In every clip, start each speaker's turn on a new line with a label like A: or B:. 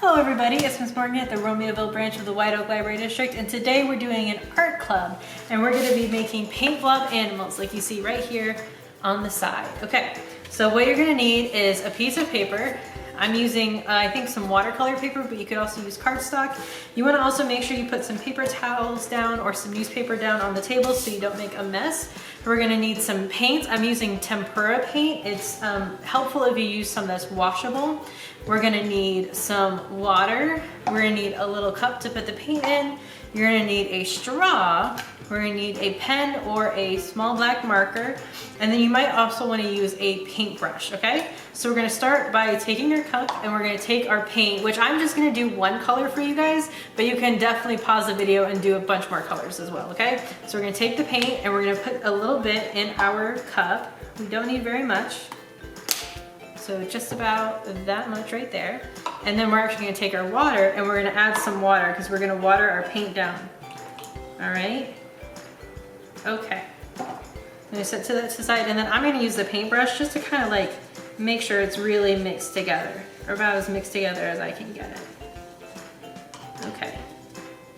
A: Hello everybody, it's Miss Morgan at the Romeoville branch of the White Oak Library District, and today we're doing an art club and we're going to be making Pain-Blob Animals like you see right here on the side. Okay, so what you're going to need is a piece of paper. I'm using, I think, some watercolor paper, but you could also use cardstock. You want to also make sure you put some paper towels down or some newspaper down on the table so you don't make a mess. We're going to need some paint. I'm using tempera paint. It's helpful if you use some that's washable. We're going to need some water. We're going to need a little cup to put the paint in. You're going to need a straw. We're going to need a pen or a small black marker. And then you might also want to use a paintbrush, okay? So we're going to start by taking your cup and we're going to take our paint, which I'm just going to do one color for you guys, but you can definitely pause the video and do a bunch more colors as well, okay? So we're going to take the paint and we're going to put a little bit in our cup. We don't need very much. So just about that much right there. And then we're actually going to take our water and we're going to add some water because we're going to water our paint down. All right? Okay. I'm going to set that to the side, and then I'm going to use the paintbrush just to kind of like make sure it's really mixed together, or about as mixed together as I can get it. Okay.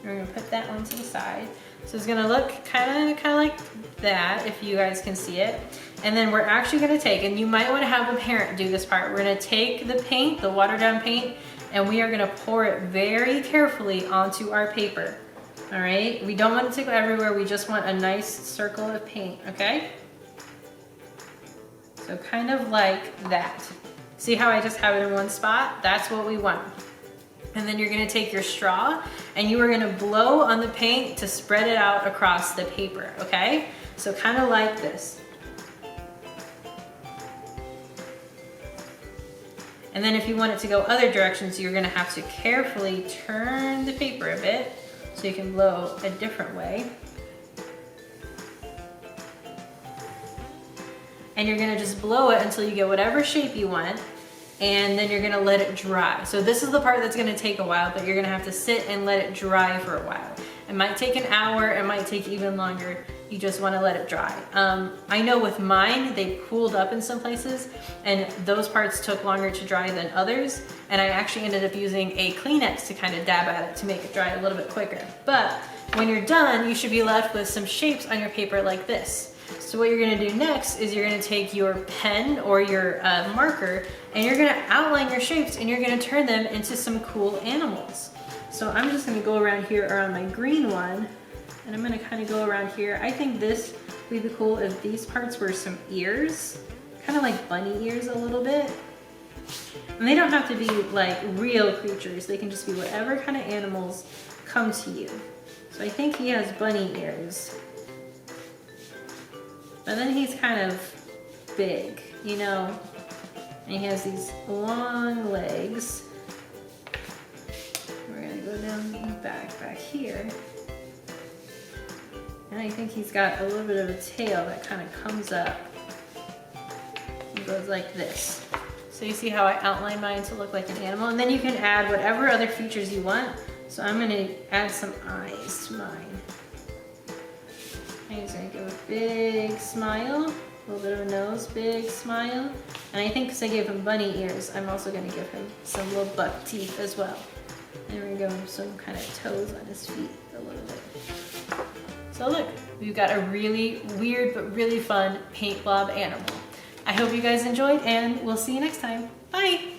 A: We're going to put that one to the side. So it's going to look kind of like that, if you guys can see it. And then we're actually going to take, and you might want to have a parent do this part, we're going to take the paint, the watered down paint, and we are going to pour it very carefully onto our paper. All right, we don't want it to go everywhere. We just want a nice circle of paint, okay? So kind of like that. See how I just have it in one spot? That's what we want. And then you're gonna take your straw and you are gonna blow on the paint to spread it out across the paper, okay? So kind of like this. And then if you want it to go other directions, you're gonna have to carefully turn the paper a bit so you can blow a different way. And you're gonna just blow it until you get whatever shape you want, and then you're gonna let it dry. So this is the part that's gonna take a while, but you're gonna have to sit and let it dry for a while. It might take an hour, it might take even longer. You just wanna let it dry. I know with mine, they pooled up in some places, and those parts took longer to dry than others, and I actually ended up using a Kleenex to kind of dab at it to make it dry a little bit quicker. But when you're done, you should be left with some shapes on your paper like this. So what you're gonna do next is you're gonna take your pen or your marker and you're gonna outline your shapes and you're gonna turn them into some cool animals. So I'm just gonna go around here around my green one, and I'm gonna kind of go around here. I think this would be cool if these parts were some ears, kind of like bunny ears a little bit. And they don't have to be like real creatures. They can just be whatever kind of animals come to you. So I think he has bunny ears. But then he's kind of big, you know, and he has these long legs. We're gonna go down back here. And I think he's got a little bit of a tail that kind of comes up and goes like this. So you see how I outlined mine to look like an animal? And then you can add whatever other features you want. So I'm gonna add some eyes to mine. I'm just gonna give a big smile, a little bit of a nose, big smile. And I think because I gave him bunny ears, I'm also gonna give him some little buck teeth as well. And we're gonna give him some kind of toes on his feet a little bit. So look, we've got a really weird but really fun Pain-Blob animal. I hope you guys enjoyed, and we'll see you next time. Bye!